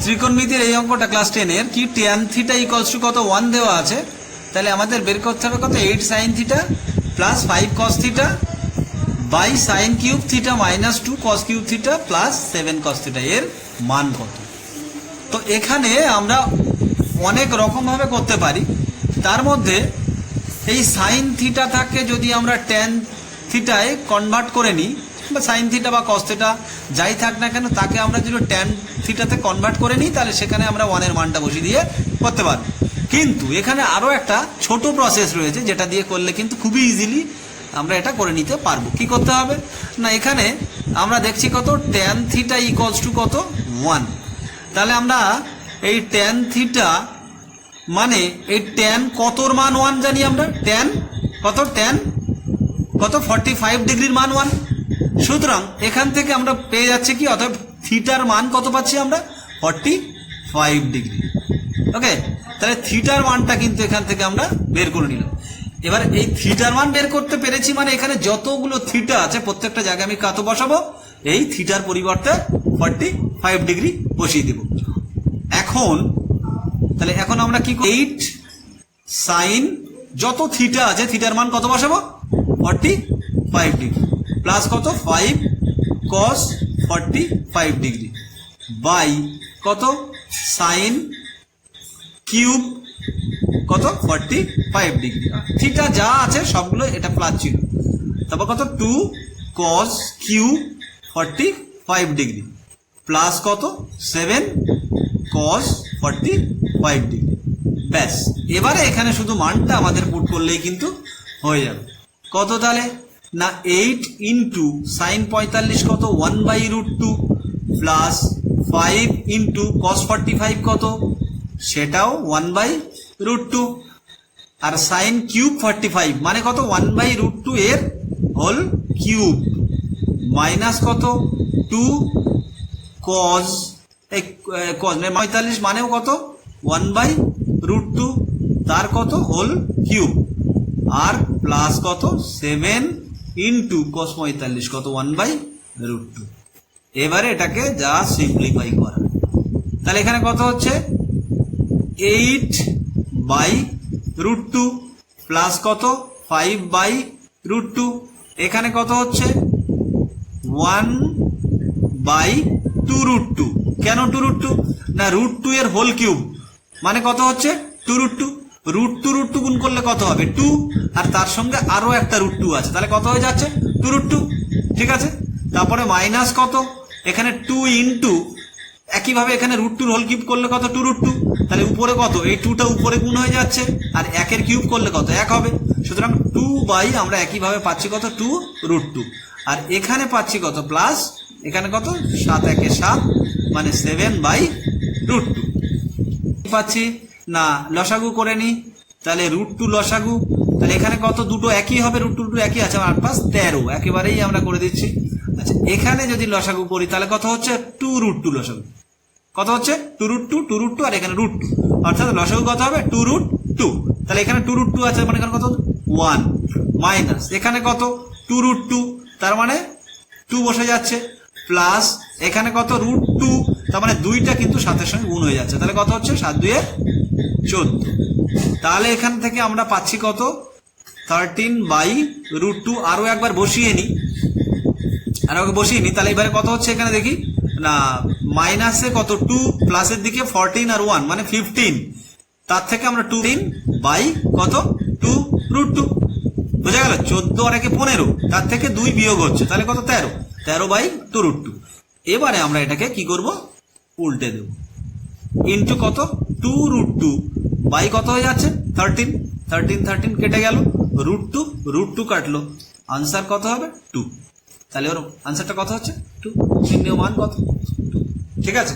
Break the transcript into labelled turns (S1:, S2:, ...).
S1: ত্রিকোণমিতির এই অঙ্কটা ক্লাস 10 এর কি tan থিটা ইকুয়ালস টু কত 1 দেওয়া আছে, তাহলে আমাদের বের করতে হবে কত 8 sin theta plus 5 cos theta by sin cube theta minus 2 cos cube theta plus 7 cos theta, এর মান কত। তো এখানে আমরা অনেক রকম ভাবে করতে পারি, তার মধ্যে এই সাইন থিটাটাকে যদি আমরা ট্যান থিটায় কনভার্ট করে নিই, বা সাইন থিটা বা কস থিটা যাই থাক না কেন তাকে আমরা যদি ট্যান থিটাতে কনভার্ট করে নিই, তাহলে সেখানে আমরা 1 এর মানটা বসিয়ে দিয়ে করতে পারবো। কিন্তু এখানে আরও একটা ছোট প্রসেস রয়েছে, যেটা দিয়ে করলে কিন্তু খুবই ইজিলি আমরা এটা করে নিতে পারবো। কি করতে হবে না, এখানে আমরা দেখছি কত ট্যান থিটা ইকুয়ালস টু কত 1, তাহলে আমরা এই ট্যান থিটা মানে এই ট্যান কতর মান 1 জানি আমরা, ট্যান কত, ট্যান কত 45 ডিগ্রির মান 1। সুতরাং এখান থেকে আমরা পেয়ে যাচ্ছি কি, অর্থাৎ থিটার মান কত পাচ্ছি আমরা 45 ডিগ্রি। ওকে, তাহলে থিটার মানটা কিন্তু এখান থেকে আমরা বের করে নিলাম। এবার এই থিটার মান বের করতে পেরেছি মানে এখানে যতগুলো থিটা আছে প্রত্যেকটা জায়গায় আমি কত বসাবো, এই থিটার পরিবর্তে 45 ডিগ্রি বসিয়ে দেব। এখন তাহলে এখন আমরা কি 8 সাইন যত থিটা আছে থিটার মান কত বসাবো 45 ডিগ্রি প্লাস কত 5 cos 45 ডিগ্রি বাই কত সাইন কিউব কত 45 ডিগ্রি। থিটা যা আছে সবগুলো এটা প্লাস ছিল, তারপর কত 2 cos কিউব 45 ডিগ্রি প্লাস কত 7 cos 45 ডিগ্রি। ব্যাস, এবারে এখানে শুধু মানটা আমাদের পুট করলেই কিন্তু হয়ে যাবে। কত তাহলে না 8 ইন্টু সাইন 45 কত 1/√2 প্লাস 5 ইন্টু cos 45 কত, সেটাও 1/√2, আর সাইন কিউব 45 মানে কত 1/√2 এর হোল কিউব মাইনাস কত 2 cos 45 মানেও কত 1/√2 তার কত হোল কিউব, আর প্লাস কত 7 ইন্টু cos 45 কত 1/√2। এবারে এটাকে যা সিম্পলিফাই করা, তাহলে এখানে কত হচ্ছে 8/√2 প্লাস কত 5/√2, এখানে কত হচ্ছে 1/2√2। কেন 2√2 না √2 এর হোল কিউব মানে কত হচ্ছে 2√2, √2 গুণ করলে কত হবে 2, আর তার সঙ্গে আরো একটা √2 আছে, তাহলে কত হয়ে যাচ্ছে 2√2। ঠিক আছে, তারপরে মাইনাস কত এখানে 2 ইন্টু একইভাবে এখানে √2 হোল কিউব করলে কত 2√2, তাহলে উপরে কত এই 2টা উপরে গুণ হয়ে যাচ্ছে, আর 1 এর কিউব করলে কত 1 হবে। সুতরাং 2 বাই আমরা একইভাবে পাচ্ছি কত 2√2, আর এখানে পাচ্ছি কত প্লাস এখানে কত 7 1 7 মানে 7/√2 পাচ্ছি না। লসাগু করে নি, তাহলে √2 লসাগু, তাহলে এখানে কত দুটো একই হবে, √2 একই আছে, 8 5 13 একেবারেই আমরা করে দিচ্ছি। আচ্ছা, এখানে যদি লসাগু করি তাহলে কত হচ্ছে 2√2 লসাগু, কত হচ্ছে 2√2 আর এখানে √2, অর্থাৎ লসাগু কত হবে 2√2। তাহলে এখানে 2√2 আছে মানে এখানে কত 1 মাইনাস এখানে কত 2√2 তার মানে 2 বসে যাচ্ছে, প্লাস এখানে কত √2 তার মানে 2টা কিন্তু 7 এর সঙ্গে গুণ হয়ে যাচ্ছে, তাহলে কত হচ্ছে 7 2 14। তাহলে এখান থেকে আমরা পাচ্ছি কত 13/√2। আরো একবার বসিয়ে নি, তাহলে এবারে কত হচ্ছে এখানে দেখি না মাইনাসে কত 2 প্লাসের দিকে 14 আর 1 মানে 15, তার থেকে আমরা 2 বাই কত 2√2 বোঝা গেল, 14 আর 1 15, তার থেকে 2 বিয়োগ হচ্ছে তাহলে কত 13/2√2। এবারে আমরা এটাকে কি করব উল্টে দেব, ইন্টু কত 2√2 বাই কত হয়ে যাচ্ছে 13 কেটে গেল, √2 কাটলো, আনসার কত হবে 2। তাহলে ওর আনসারটা কত হচ্ছে 2, চিহ্ন মান কত 2। ঠিক আছে।